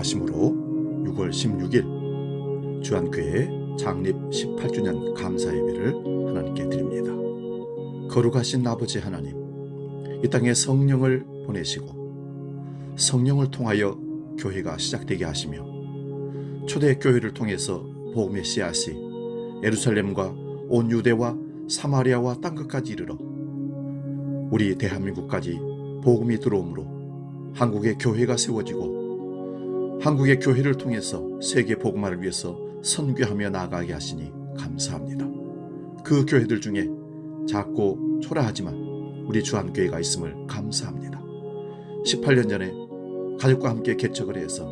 인도하심으로 6월 16일 주안교회 창립 18주년 감사 예배를 하나님께 드립니다. 거룩하신 아버지 하나님, 이 땅에 성령을 보내시고 성령을 통하여 교회가 시작되게 하시며 초대교회를 통해서 복음의 씨앗이 예루살렘과 온 유대와 사마리아와 땅끝까지 이르러 우리 대한민국까지 복음이 들어오므로 한국의 교회가 세워지고 한국의 교회를 통해서 세계 복음화를 위해서 선교하며 나아가게 하시니 감사합니다. 그 교회들 중에 작고 초라하지만 우리 주안교회가 있음을 감사합니다. 18년 전에 가족과 함께 개척을 해서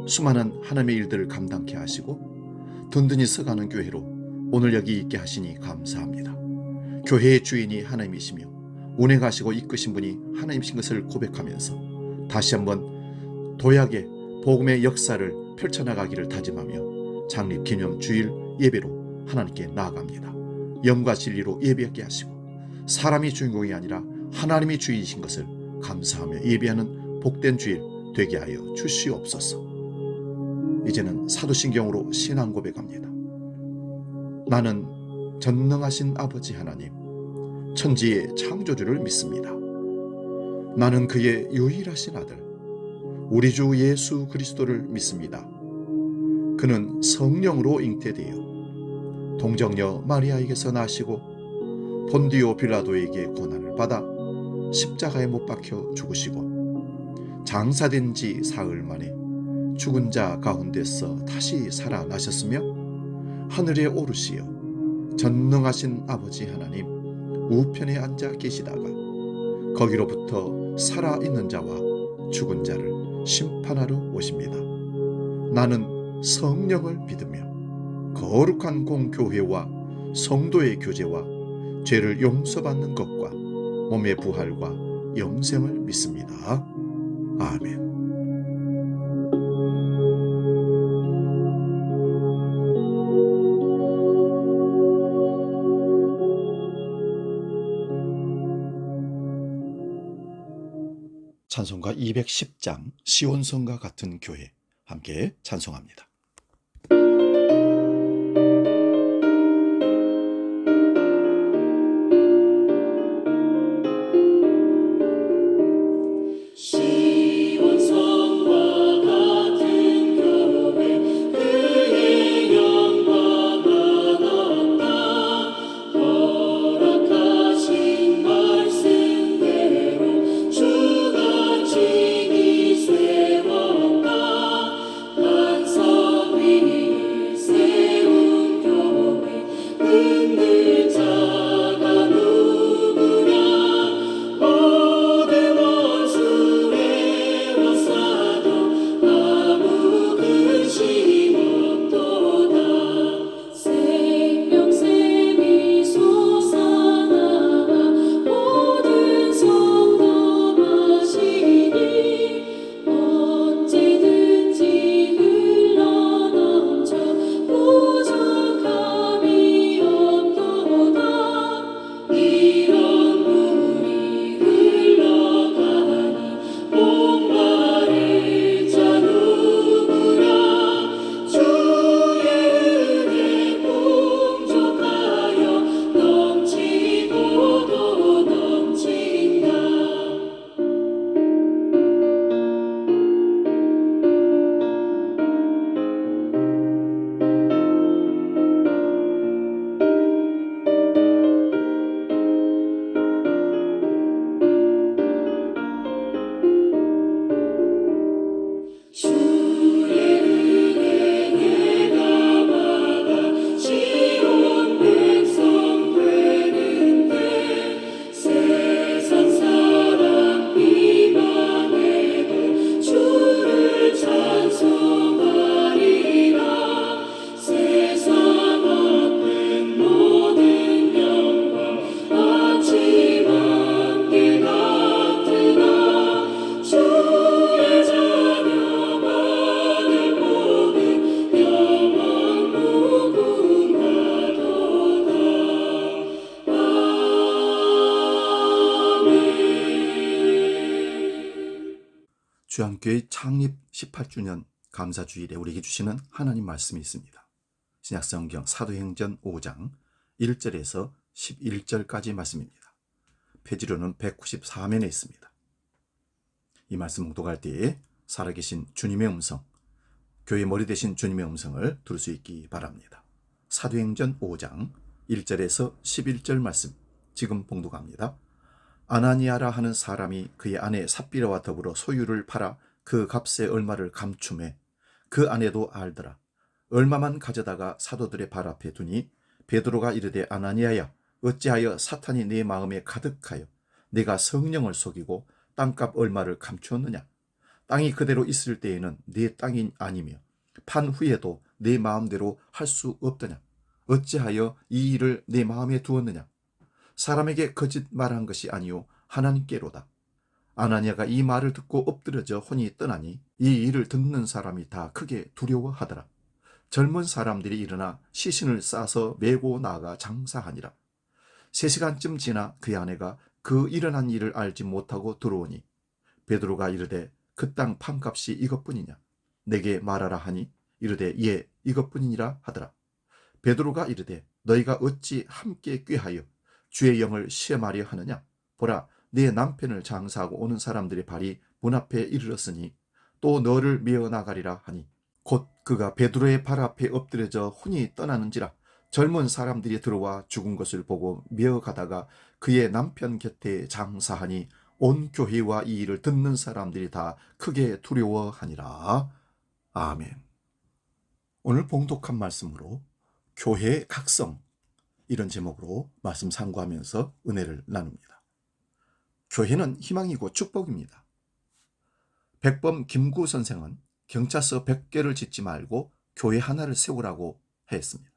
수많은 하나님의 일들을 감당케 하시고 든든히 서가는 교회로 오늘 여기 있게 하시니 감사합니다. 교회의 주인이 하나님이시며 운행하시고 이끄신 분이 하나님이신 것을 고백하면서 다시 한번 도약의 복음의 역사를 펼쳐나가기를 다짐하며 창립 기념 주일 예배로 하나님께 나아갑니다. 영과 진리로 예배하게 하시고 사람이 주인공이 아니라 하나님이 주인이신 것을 감사하며 예배하는 복된 주일 되게 하여 주시옵소서. 이제는 사도신경으로 신앙 고백합니다. 나는 전능하신 아버지 하나님, 천지의 창조주를 믿습니다. 나는 그의 유일하신 아들, 우리 주 예수 그리스도를 믿습니다. 그는 성령으로 잉태되어 동정녀 마리아에게서 나시고 본디오 빌라도에게 고난을 받아 십자가에 못 박혀 죽으시고 장사된 지 사흘 만에 죽은 자 가운데서 다시 살아나셨으며 하늘에 오르시어 전능하신 아버지 하나님 우편에 앉아 계시다가 거기로부터 살아있는 자와 죽은 자를 심판하러 오십니다. 나는 성령을 믿으며 거룩한 공교회와 성도의 교제와 죄를 용서받는 것과 몸의 부활과 영생을 믿습니다. 아멘. 찬송가 210장 시온성과 같은 교회 함께 찬송합니다. 주안교회 창립 18주년 감사주일에 우리에게 주시는 하나님 말씀이 있습니다. 신약성경 사도행전 5장 1절에서 11절까지 말씀입니다. 페이지로는 194면에 있습니다. 이 말씀 묵독할 때에 살아계신 주님의 음성, 교회 머리 되신 주님의 음성을 들을 수 있기 바랍니다. 사도행전 5장 1절에서 11절 말씀 지금 봉독합니다. 아나니아라 하는 사람이 그의 아내 삽비라와 더불어 소유를 팔아 그 값의 얼마를 감춤해 그 아내도 알더라. 얼마만 가져다가 사도들의 발 앞에 두니 베드로가 이르되 아나니아야 어찌하여 사탄이 네 마음에 가득하여 네가 성령을 속이고 땅값 얼마를 감추었느냐. 땅이 그대로 있을 때에는 네 땅이 아니며 판 후에도 네 마음대로 할 수 없더냐. 어찌하여 이 일을 네 마음에 두었느냐. 사람에게 거짓말한 것이 아니요 하나님께로다. 아나니아가 이 말을 듣고 엎드려져 혼이 떠나니 이 일을 듣는 사람이 다 크게 두려워하더라. 젊은 사람들이 일어나 시신을 싸서 메고 나가 장사하니라. 3시간쯤 지나 그의 아내가 그 일어난 일을 알지 못하고 들어오니 베드로가 이르되 그 땅 판값이 이것뿐이냐. 내게 말하라 하니 이르되 예 이것뿐이니라 하더라. 베드로가 이르되 너희가 어찌 함께 꾀하여 주의 영을 시험하려 하느냐. 보라 네 남편을 장사하고 오는 사람들의 발이 문 앞에 이르렀으니 또 너를 메어 나가리라 하니 곧 그가 베드로의 발 앞에 엎드려져 혼이 떠나는지라. 젊은 사람들이 들어와 죽은 것을 보고 메어 가다가 그의 남편 곁에 장사하니 온 교회와 이 일을 듣는 사람들이 다 크게 두려워하니라. 아멘. 오늘 봉독한 말씀으로 교회의 각성, 이런 제목으로 말씀 상고하면서 은혜를 나눕니다. 교회는 희망이고 축복입니다. 백범 김구 선생은 경찰서 100개를 짓지 말고 교회 하나를 세우라고 했습니다.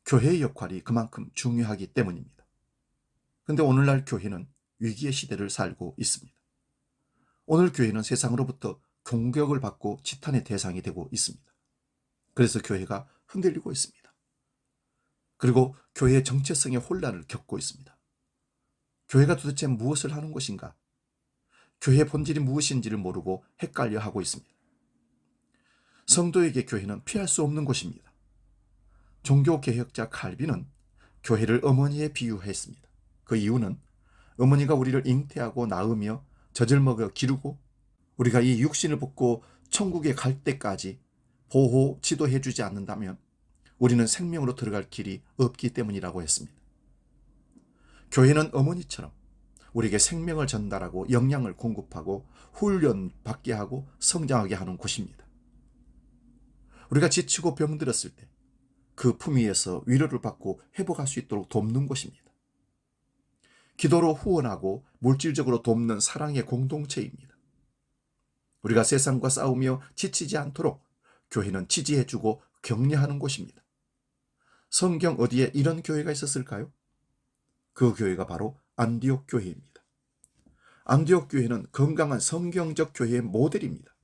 교회의 역할이 그만큼 중요하기 때문입니다. 그런데 오늘날 교회는 위기의 시대를 살고 있습니다. 오늘 교회는 세상으로부터 공격을 받고 지탄의 대상이 되고 있습니다. 그래서 교회가 흔들리고 있습니다. 그리고 교회의 정체성의 혼란을 겪고 있습니다. 교회가 도대체 무엇을 하는 것인가? 교회의 본질이 무엇인지를 모르고 헷갈려 하고 있습니다. 성도에게 교회는 피할 수 없는 곳입니다. 종교개혁자 칼빈은 교회를 어머니에 비유했습니다. 그 이유는 어머니가 우리를 잉태하고 낳으며 젖을 먹여 기르고 우리가 이 육신을 벗고 천국에 갈 때까지 보호, 지도해 주지 않는다면 우리는 생명으로 들어갈 길이 없기 때문이라고 했습니다. 교회는 어머니처럼 우리에게 생명을 전달하고 영양을 공급하고 훈련받게 하고 성장하게 하는 곳입니다. 우리가 지치고 병들었을 때 그 품 위에서 위로를 받고 회복할 수 있도록 돕는 곳입니다. 기도로 후원하고 물질적으로 돕는 사랑의 공동체입니다. 우리가 세상과 싸우며 지치지 않도록 교회는 지지해주고 격려하는 곳입니다. 성경 어디에 이런 교회가 있었을까요? 그 교회가 바로 안디옥 교회입니다. 안디옥 교회는 건강한 성경적 교회의 모델입니다.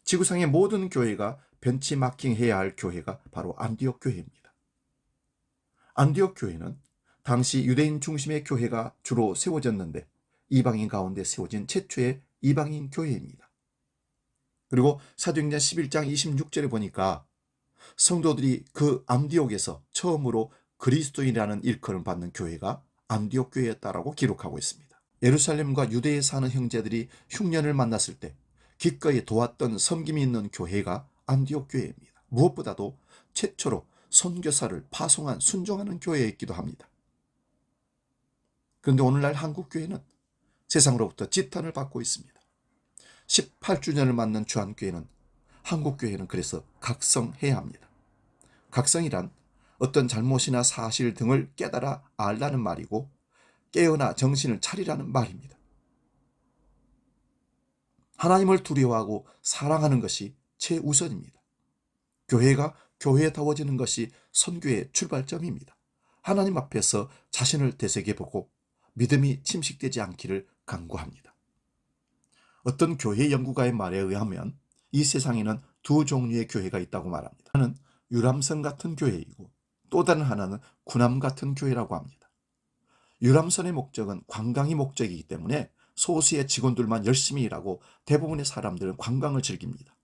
지구상의 모든 교회가 벤치마킹해야 할 교회가 바로 안디옥 교회입니다. 안디옥 교회는 당시 유대인 중심의 교회가 주로 세워졌는데 이방인 가운데 세워진 최초의 이방인 교회입니다. 그리고 사도행전 11장 26절에 보니까 성도들이 그 안디옥에서 처음으로 그리스도인이라는 일컬음을 받는 교회가 안디옥 교회였다라고 기록하고 있습니다. 예루살렘과 유대에 사는 형제들이 흉년을 만났을 때 기꺼이 도왔던 섬김이 있는 교회가 안디옥 교회입니다. 무엇보다도 최초로 선교사를 파송한 순종하는 교회였기도 합니다. 그런데 오늘날 한국 교회는 세상으로부터 지탄을 받고 있습니다. 18주년을 맞는 주한교회는 한국 교회는 그래서 각성해야 합니다. 각성이란 어떤 잘못이나 사실 등을 깨달아 알라는 말이고 깨어나 정신을 차리라는 말입니다. 하나님을 두려워하고 사랑하는 것이 최우선입니다. 교회가 교회다워지는 것이 선교의 출발점입니다. 하나님 앞에서 자신을 되새겨보고 믿음이 침식되지 않기를 간구합니다. 어떤 교회 연구가의 말에 의하면 이 세상에는 두 종류의 교회가 있다고 말합니다. 하나는 유람선 같은 교회이고 또 다른 하나는 군함 같은 교회라고 합니다. 유람선의 목적은 관광이 목적이기 때문에 소수의 직원들만 열심히 일하고 대부분의 사람들은 관광을 즐깁니다.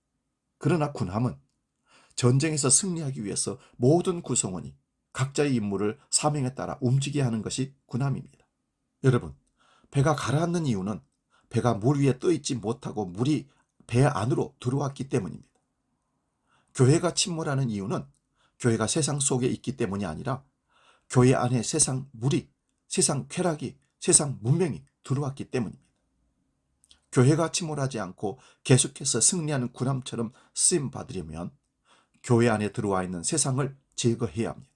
그러나 군함은 전쟁에서 승리하기 위해서 모든 구성원이 각자의 임무를 사명에 따라 움직여야 하는 것이 군함입니다. 여러분, 배가 가라앉는 이유는 배가 물 위에 떠 있지 못하고 물이 배 안으로 들어왔기 때문입니다. 교회가 침몰하는 이유는 교회가 세상 속에 있기 때문이 아니라 교회 안에 세상 물이, 세상 쾌락이, 세상 문명이 들어왔기 때문입니다. 교회가 침몰하지 않고 계속해서 승리하는 군함처럼 쓰임 받으려면 교회 안에 들어와 있는 세상을 제거해야 합니다.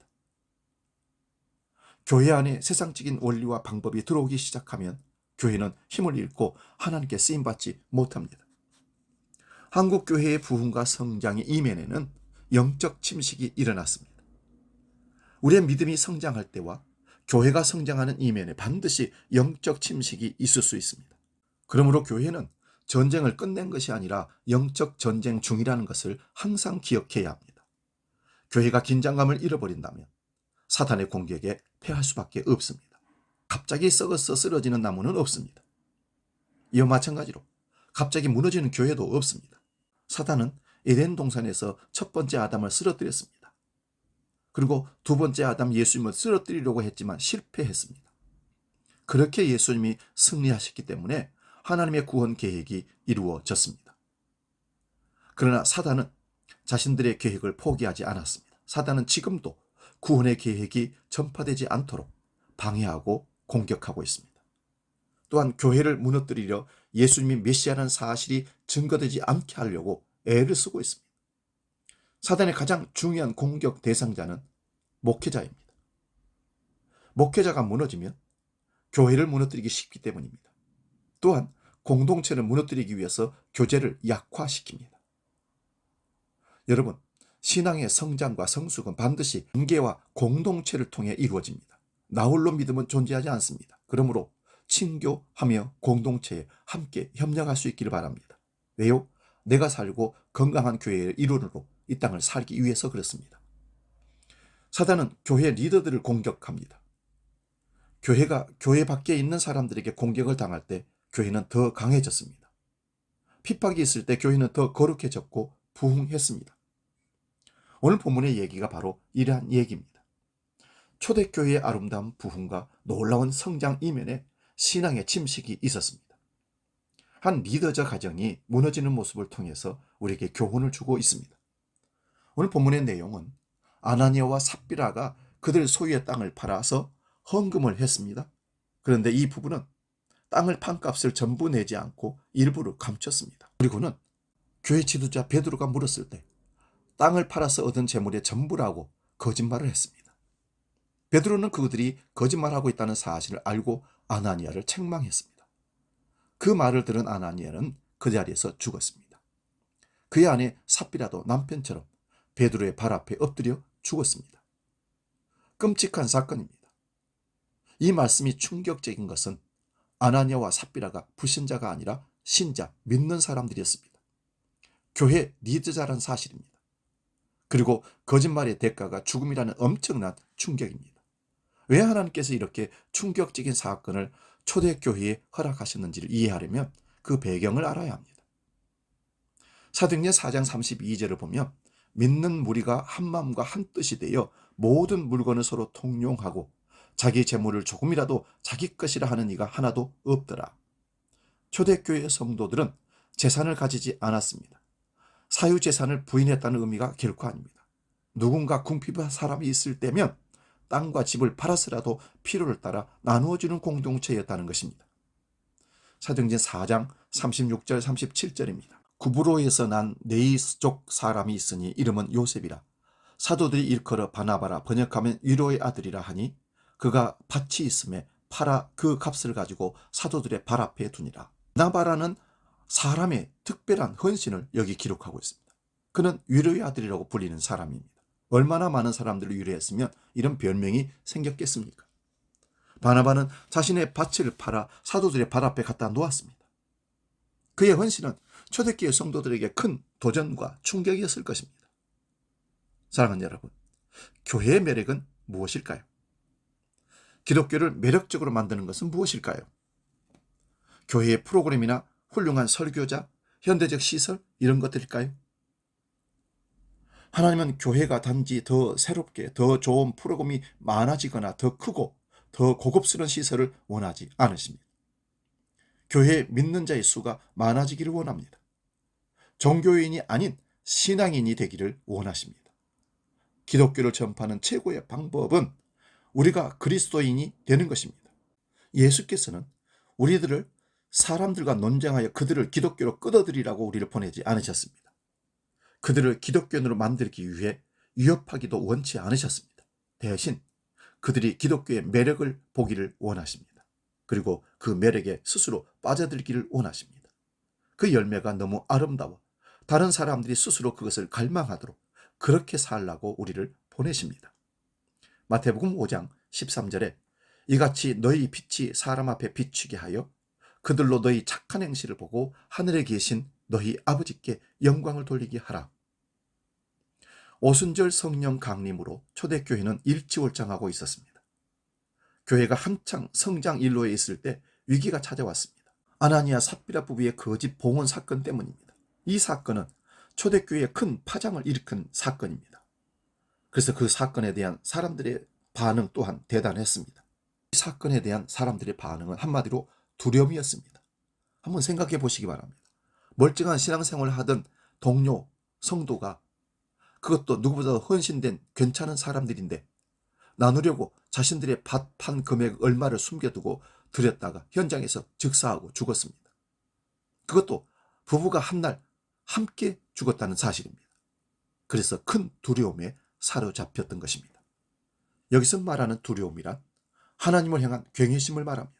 교회 안에 세상적인 원리와 방법이 들어오기 시작하면 교회는 힘을 잃고 하나님께 쓰임받지 못합니다. 한국 교회의 부흥과 성장의 이면에는 영적 침식이 일어났습니다. 우리의 믿음이 성장할 때와 교회가 성장하는 이면에 반드시 영적 침식이 있을 수 있습니다. 그러므로 교회는 전쟁을 끝낸 것이 아니라 영적 전쟁 중이라는 것을 항상 기억해야 합니다. 교회가 긴장감을 잃어버린다면 사탄의 공격에 패할 수밖에 없습니다. 갑자기 썩어서 쓰러지는 나무는 없습니다. 이와 마찬가지로 갑자기 무너지는 교회도 없습니다. 사탄은 에덴 동산에서 첫 번째 아담을 쓰러뜨렸습니다. 그리고 두 번째 아담 예수님을 쓰러뜨리려고 했지만 실패했습니다. 그렇게 예수님이 승리하셨기 때문에 하나님의 구원 계획이 이루어졌습니다. 그러나 사단은 자신들의 계획을 포기하지 않았습니다. 사단은 지금도 구원의 계획이 전파되지 않도록 방해하고 공격하고 있습니다. 또한 교회를 무너뜨리려 예수님이 메시아라는 사실이 증거되지 않게 하려고 애를 쓰고 있습니다. 사단의 가장 중요한 공격 대상자는 목회자입니다. 목회자가 무너지면 교회를 무너뜨리기 쉽기 때문입니다. 또한 공동체를 무너뜨리기 위해서 교제를 약화시킵니다. 여러분, 신앙의 성장과 성숙은 반드시 관계와 공동체를 통해 이루어집니다. 나 홀로 믿음은 존재하지 않습니다. 그러므로 친교하며 공동체에 함께 협력할 수 있기를 바랍니다. 왜요? 내가 살고 건강한 교회의 일원으로 이 땅을 살기 위해서 그렇습니다. 사단은 교회 리더들을 공격합니다. 교회가 교회 밖에 있는 사람들에게 공격을 당할 때 교회는 더 강해졌습니다. 핍박이 있을 때 교회는 더 거룩해졌고 부흥했습니다. 오늘 본문의 얘기가 바로 이러한 얘기입니다. 초대교회의 아름다운 부흥과 놀라운 성장 이면에 신앙의 침식이 있었습니다. 한 리더자 가정이 무너지는 모습을 통해서 우리에게 교훈을 주고 있습니다. 오늘 본문의 내용은 아나니아와 삽비라가 그들 소유의 땅을 팔아서 헌금을 했습니다. 그런데 이 부부는 땅을 판 값을 전부 내지 않고 일부를 감췄습니다. 그리고는 교회 지도자 베드로가 물었을 때 땅을 팔아서 얻은 재물의 전부라고 거짓말을 했습니다. 베드로는 그들이 거짓말하고 있다는 사실을 알고 아나니아를 책망했습니다. 그 말을 들은 아나니아는 그 자리에서 죽었습니다. 그의 아내 삽비라도 남편처럼 베드로의 발 앞에 엎드려 죽었습니다. 끔찍한 사건입니다. 이 말씀이 충격적인 것은 아나니아와 삽비라가 불신자가 아니라 신자, 믿는 사람들이었습니다. 교회 리더자란 사실입니다. 그리고 거짓말의 대가가 죽음이라는 엄청난 충격입니다. 왜 하나님께서 이렇게 충격적인 사건을 초대교회에 허락하셨는지를 이해하려면 그 배경을 알아야 합니다. 사도행전 4장 32절을 보면 믿는 무리가 한 마음과 한 뜻이 되어 모든 물건을 서로 통용하고 자기 재물을 조금이라도 자기 것이라 하는 이가 하나도 없더라. 초대교회 성도들은 재산을 가지지 않았습니다. 사유재산을 부인했다는 의미가 결코 아닙니다. 누군가 궁핍한 사람이 있을 때면 땅과 집을 팔아서라도 필요를 따라 나누어주는 공동체였다는 것입니다. 사도행전 4장 36절 37절입니다. 구브로에서 난 네이스족 사람이 있으니 이름은 요셉이라. 사도들이 일컬어 바나바라 번역하면 위로의 아들이라 하니 그가 밭이 있음에 팔아 그 값을 가지고 사도들의 발 앞에 두니라. 바나바라는 사람의 특별한 헌신을 여기 기록하고 있습니다. 그는 위로의 아들이라고 불리는 사람입니다. 얼마나 많은 사람들을 위로했으면 이런 별명이 생겼겠습니까? 바나바는 자신의 밭을 팔아 사도들의 발 앞에 갖다 놓았습니다. 그의 헌신은 초대교회 성도들에게 큰 도전과 충격이었을 것입니다. 사랑하는 여러분, 교회의 매력은 무엇일까요? 기독교를 매력적으로 만드는 것은 무엇일까요? 교회의 프로그램이나 훌륭한 설교자, 현대적 시설 이런 것들일까요? 하나님은 교회가 단지 더 새롭게 더 좋은 프로그램이 많아지거나 더 크고 더 고급스러운 시설을 원하지 않으십니다. 교회에 믿는 자의 수가 많아지기를 원합니다. 종교인이 아닌 신앙인이 되기를 원하십니다. 기독교를 전파하는 최고의 방법은 우리가 그리스도인이 되는 것입니다. 예수께서는 우리들을 사람들과 논쟁하여 그들을 기독교로 끌어들이라고 우리를 보내지 않으셨습니다. 그들을 기독교인으로 만들기 위해 위협하기도 원치 않으셨습니다. 대신 그들이 기독교의 매력을 보기를 원하십니다. 그리고 그 매력에 스스로 빠져들기를 원하십니다. 그 열매가 너무 아름다워 다른 사람들이 스스로 그것을 갈망하도록 그렇게 살라고 우리를 보내십니다. 마태복음 5장 13절에 이같이 너희 빛이 사람 앞에 비추게 하여 그들로 너희 착한 행실을 보고 하늘에 계신 너희 아버지께 영광을 돌리게 하라. 오순절 성령 강림으로 초대교회는 일치월장하고 있었습니다. 교회가 한창 성장 일로에 있을 때 위기가 찾아왔습니다. 아나니아 삽비라 부부의 거짓 봉헌 사건 때문입니다. 이 사건은 초대교회에 큰 파장을 일으킨 사건입니다. 그래서 그 사건에 대한 사람들의 반응 또한 대단했습니다. 이 사건에 대한 사람들의 반응은 한마디로 두려움이었습니다. 한번 생각해 보시기 바랍니다. 멀쩡한 신앙생활을 하던 동료, 성도가 그것도 누구보다 헌신된 괜찮은 사람들인데 나누려고 자신들의 밭 판 금액 얼마를 숨겨두고 드렸다가 현장에서 즉사하고 죽었습니다. 그것도 부부가 한날 함께 죽었다는 사실입니다. 그래서 큰 두려움에 사로잡혔던 것입니다. 여기서 말하는 두려움이란 하나님을 향한 경외심을 말합니다.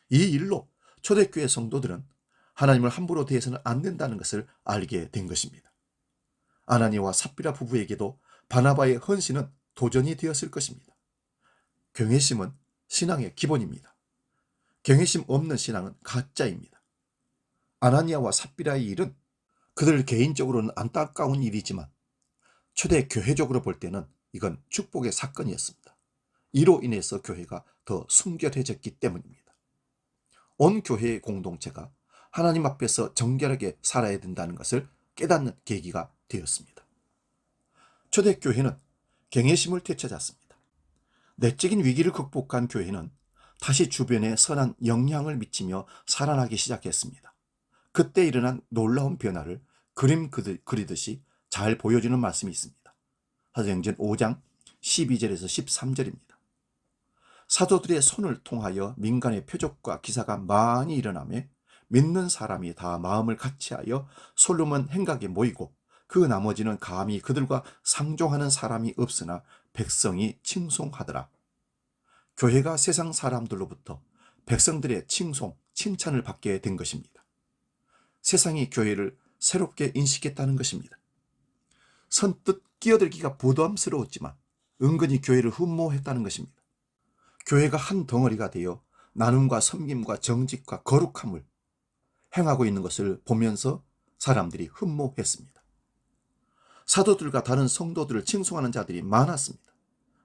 이 일로 초대교회 성도들은 하나님을 함부로 대해서는 안 된다는 것을 알게 된 것입니다. 아나니아와 삽비라 부부에게도 바나바의 헌신은 도전이 되었을 것입니다. 경외심은 신앙의 기본입니다. 경외심 없는 신앙은 가짜입니다. 아나니아와 삽비라의 일은 그들 개인적으로는 안타까운 일이지만 초대 교회적으로 볼 때는 이건 축복의 사건이었습니다. 이로 인해서 교회가 더 순결해졌기 때문입니다. 온 교회의 공동체가 하나님 앞에서 정결하게 살아야 된다는 것을 깨닫는 계기가 되었습니다. 초대교회는 경외심을 되찾았습니다. 내적인 위기를 극복한 교회는 다시 주변에 선한 영향을 미치며 살아나기 시작했습니다. 그때 일어난 놀라운 변화를 그림 그리듯이 잘 보여주는 말씀이 있습니다. 사도행전 5장 12절에서 13절입니다. 사도들의 손을 통하여 민간의 표적과 기사가 많이 일어나며 믿는 사람이 다 마음을 같이하여 솔로몬 행각에 모이고 그 나머지는 감히 그들과 상종하는 사람이 없으나 백성이 칭송하더라. 교회가 세상 사람들로부터 백성들의 칭송, 칭찬을 받게 된 것입니다. 세상이 교회를 새롭게 인식했다는 것입니다. 선뜻 끼어들기가 부담스러웠지만 은근히 교회를 흠모했다는 것입니다. 교회가 한 덩어리가 되어 나눔과 섬김과 정직과 거룩함을 행하고 있는 것을 보면서 사람들이 흠모했습니다. 사도들과 다른 성도들을 칭송하는 자들이 많았습니다.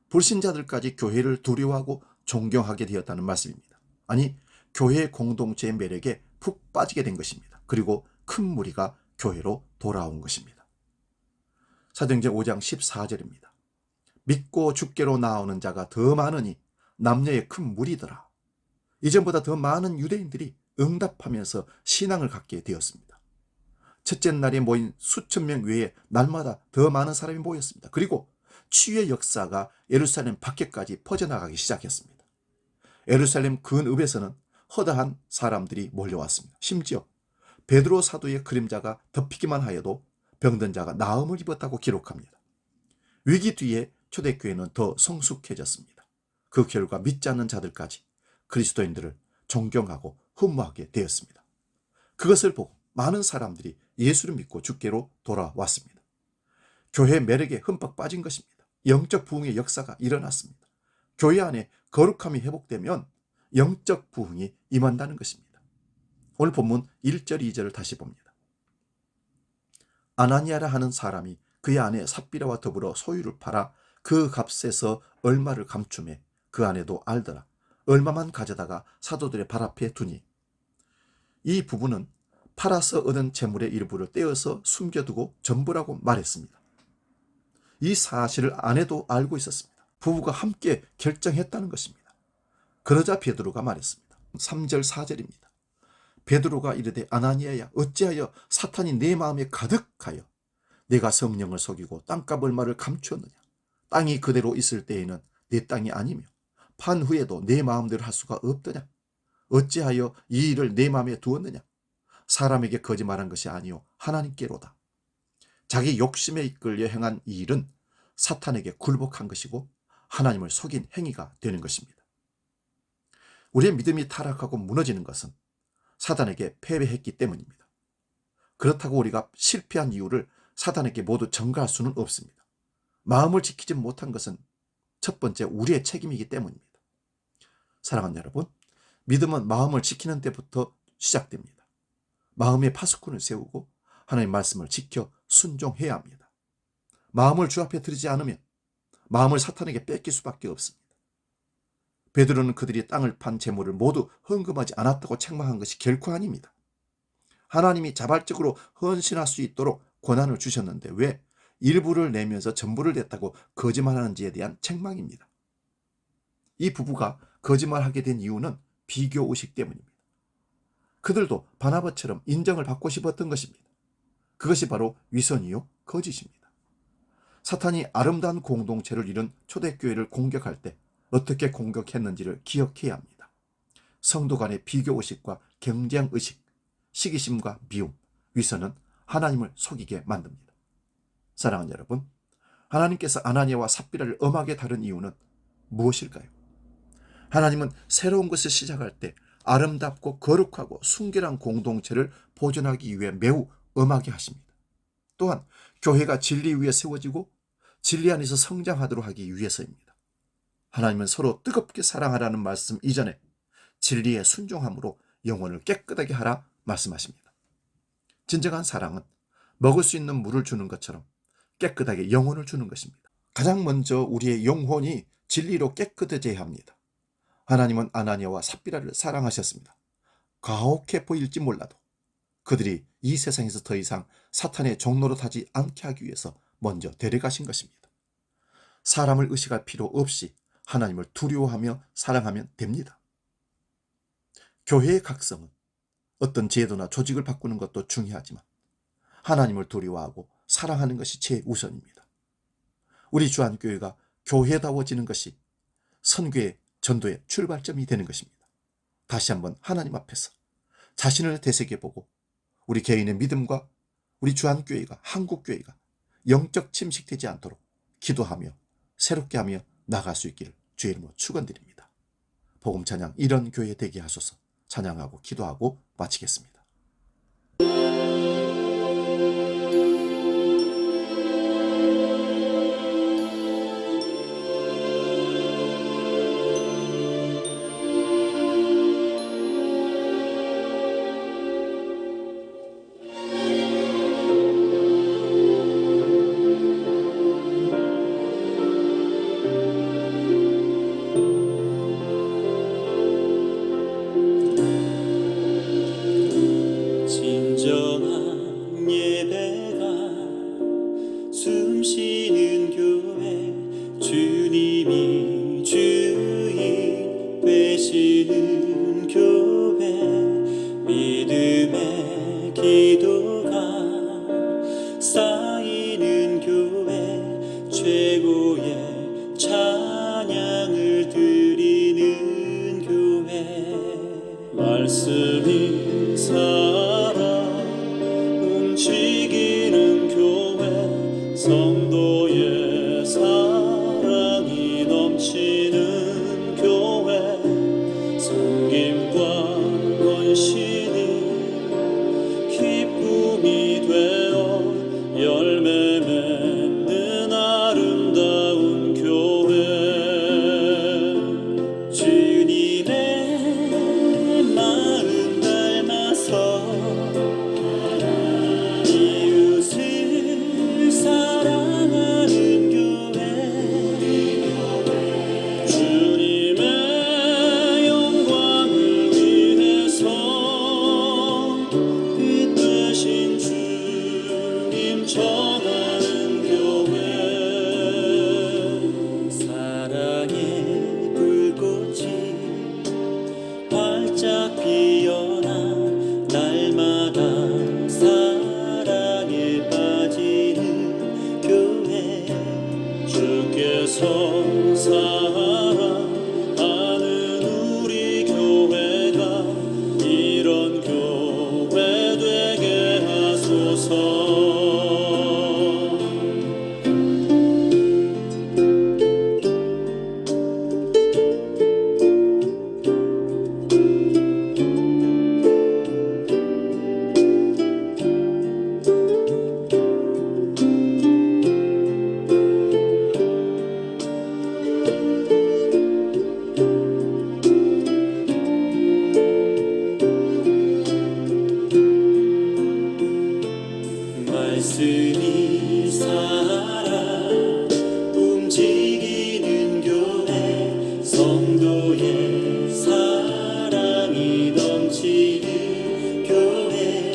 불신자들까지 교회를 두려워하고 존경하게 되었다는 말씀입니다. 아니, 교회 공동체의 매력에 푹 빠지게 된 것입니다. 그리고 큰 무리가 교회로 돌아온 것입니다. 사도행전 5장 14절입니다. 믿고 주께로 나오는 자가 더 많으니 남녀의 큰 무리더라. 이전보다 더 많은 유대인들이 응답하면서 신앙을 갖게 되었습니다. 첫째 날에 모인 수천 명 외에 날마다 더 많은 사람이 모였습니다. 그리고 치유의 역사가 예루살렘 밖에까지 퍼져나가기 시작했습니다. 예루살렘 근읍에서는 허다한 사람들이 몰려왔습니다. 심지어 베드로 사도의 그림자가 덮이기만 하여도 병든 자가 나음을 입었다고 기록합니다. 위기 뒤에 초대교회는 더 성숙해졌습니다. 그 결과 믿지 않는 자들까지 그리스도인들을 존경하고 흠모하게 되었습니다. 그것을 보고 많은 사람들이 예수를 믿고 주께로 돌아왔습니다. 교회의 매력에 흠뻑 빠진 것입니다. 영적 부흥의 역사가 일어났습니다. 교회 안에 거룩함이 회복되면 영적 부흥이 임한다는 것입니다. 오늘 본문 1절 2절을 다시 봅니다. 아나니아라 하는 사람이 그의 아내 삽비라와 더불어 소유를 팔아 그 값에서 얼마를 감추매 그 아내도 알더라. 얼마만 가져다가 사도들의 발 앞에 두니. 이 부부는 팔아서 얻은 재물의 일부를 떼어서 숨겨두고 전부라고 말했습니다. 이 사실을 아내도 알고 있었습니다. 부부가 함께 결정했다는 것입니다. 그러자 베드로가 말했습니다. 3절 4절입니다. 베드로가 이르되 아나니아야 어찌하여 사탄이 내 마음에 가득하여 내가 성령을 속이고 땅값 얼마를 감추었느냐. 땅이 그대로 있을 때에는 내 땅이 아니며 판 후에도 내 마음대로 할 수가 없더냐. 어찌하여 이 일을 내 마음에 두었느냐. 사람에게 거짓말한 것이 아니요 하나님께로다. 자기 욕심에 이끌려 행한 이 일은 사탄에게 굴복한 것이고 하나님을 속인 행위가 되는 것입니다. 우리의 믿음이 타락하고 무너지는 것은 사단에게 패배했기 때문입니다. 그렇다고 우리가 실패한 이유를 사단에게 모두 전가할 수는 없습니다. 마음을 지키지 못한 것은 첫 번째 우리의 책임이기 때문입니다. 사랑하는 여러분, 믿음은 마음을 지키는 때부터 시작됩니다. 마음의 파수꾼을 세우고 하나님의 말씀을 지켜 순종해야 합니다. 마음을 주 앞에 드리지 않으면 마음을 사탄에게 뺏길 수밖에 없습니다. 베드로는 그들이 땅을 판 재물을 모두 헌금하지 않았다고 책망한 것이 결코 아닙니다. 하나님이 자발적으로 헌신할 수 있도록 권한을 주셨는데 왜 일부를 내면서 전부를 냈다고 거짓말하는지에 대한 책망입니다. 이 부부가 거짓말하게 된 이유는 비교의식 때문입니다. 그들도 바나바처럼 인정을 받고 싶었던 것입니다. 그것이 바로 위선이요 거짓입니다. 사탄이 아름다운 공동체를 이룬 초대교회를 공격할 때 어떻게 공격했는지를 기억해야 합니다. 성도 간의 비교의식과 경쟁의식, 시기심과 미움, 위선은 하나님을 속이게 만듭니다. 사랑하는 여러분, 하나님께서 아나니아와 삽비라를 엄하게 다룬 이유는 무엇일까요? 하나님은 새로운 것을 시작할 때 아름답고 거룩하고 순결한 공동체를 보존하기 위해 매우 엄하게 하십니다. 또한 교회가 진리 위에 세워지고 진리 안에서 성장하도록 하기 위해서입니다. 하나님은 서로 뜨겁게 사랑하라는 말씀 이전에 진리에 순종함으로 영혼을 깨끗하게 하라 말씀하십니다. 진정한 사랑은 먹을 수 있는 물을 주는 것처럼 깨끗하게 영혼을 주는 것입니다. 가장 먼저 우리의 영혼이 진리로 깨끗해져야 합니다. 하나님은 아나니아와 삽비라를 사랑하셨습니다. 가혹해 보일지 몰라도 그들이 이 세상에서 더 이상 사탄의 종로로 타지 않게 하기 위해서 먼저 데려가신 것입니다. 사람을 의식할 필요 없이 하나님을 두려워하며 사랑하면 됩니다. 교회의 각성은 어떤 제도나 조직을 바꾸는 것도 중요하지만 하나님을 두려워하고 사랑하는 것이 최우선입니다. 우리 주안교회가 교회다워지는 것이 선교의 전도의 출발점이 되는 것입니다. 다시 한번 하나님 앞에서 자신을 되새겨보고 우리 개인의 믿음과 우리 주안교회가 한국교회가 영적 침식되지 않도록 기도하며 새롭게 하며 나갈 수 있기를 주의 이름으로 축원드립니다. 복음 찬양 이런 교회 되게 하소서. 찬양하고 기도하고 마치겠습니다. 진정한 예배가 숨쉬는 교회 주님이 주인 되시는 교회 믿음의 기도가 쌓이는 교회 최고의 찬양을 드리는 교회 말씀이 살아 움직이는 교회 성도의 사랑이 넘 주께서 사랑하는 우리 교회가 이런 교회 되게 하소서. 말씀이 살아 움직이는 교회, 성도의 사랑이 넘치는 교회,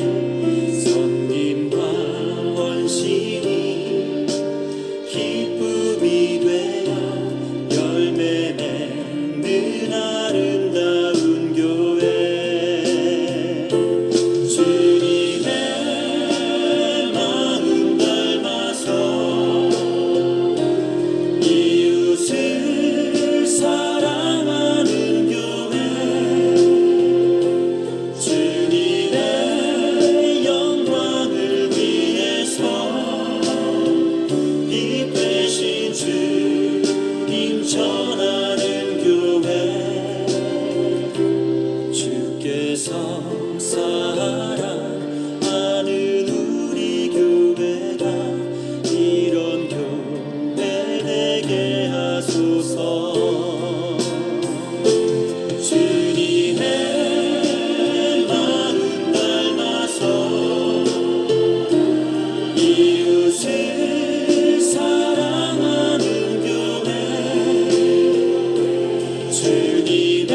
섬김과 헌신이 기쁨이 되어 열매 맺는 아름다운 교회. 이웃을 사랑하는 교회, 주님의 영광을 위해서 빛 되신 주님 전하는 교회, 주께서 사랑하는 우리 교회가 이런 교회 되게 하소서. 주님의 마음 닮아서 이웃을 사랑하는 교회, 주님의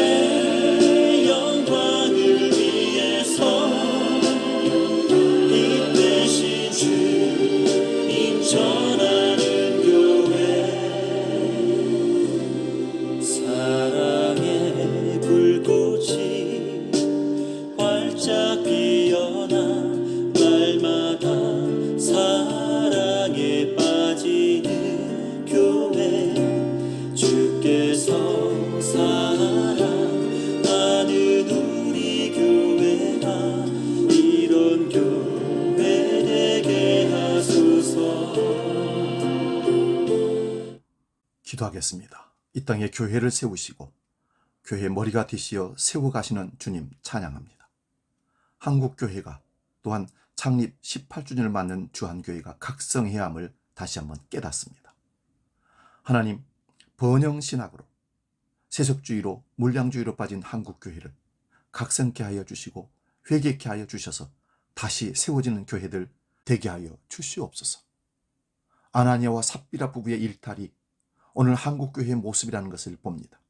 영광을 위해서 빛 되신 주님 전하는 교회. 사랑의 불꽃이 활짝 피어나 날마다 사랑에 빠지는 교회, 주께서 사랑하는 우리 교회가 이런 교회 되게 하소서. 기도하겠습니다. 이 땅에 교회를 세우시고 교회 머리가 되시어 세워가시는 주님 찬양합니다. 한국교회가 또한 창립 18주년을 맞는 주한교회가 각성해야 함을 다시 한번 깨닫습니다. 하나님, 번영신학으로 세속주의로 물량주의로 빠진 한국교회를 각성케 하여 주시고 회개케 하여 주셔서 다시 세워지는 교회들 되게 하여 주시옵소서. 아나니아와 삽비라 부부의 일탈이 오늘 한국교회의 모습이라는 것을 봅니다.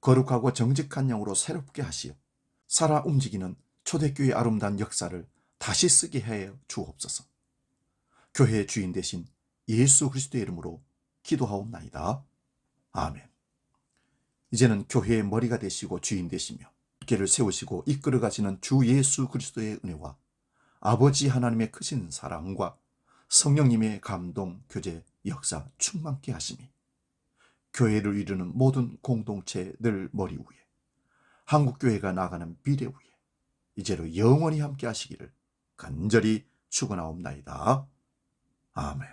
거룩하고 정직한 영으로 새롭게 하시어 살아 움직이는 초대교회의 아름다운 역사를 다시 쓰게 하여 주옵소서. 교회의 주인 되신 예수 그리스도의 이름으로 기도하옵나이다. 아멘. 이제는 교회의 머리가 되시고 주인 되시며 교회를 세우시고 이끌어 가시는 주 예수 그리스도의 은혜와 아버지 하나님의 크신 사랑과 성령님의 감동, 교제, 역사 충만케 하심이 교회를 이루는 모든 공동체 늘 머리 위에, 한국교회가 나가는 미래 위에 이제로 영원히 함께 하시기를 간절히 축원하옵나이다. 아멘.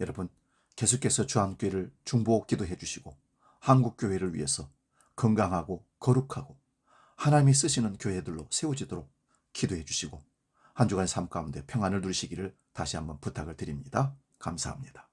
여러분, 계속해서 주한교회를 중보 기도해 주시고 한국교회를 위해서 건강하고 거룩하고 하나님이 쓰시는 교회들로 세워지도록 기도해 주시고 한 주간의 삶 가운데 평안을 누리시기를 다시 한번 부탁을 드립니다. 감사합니다.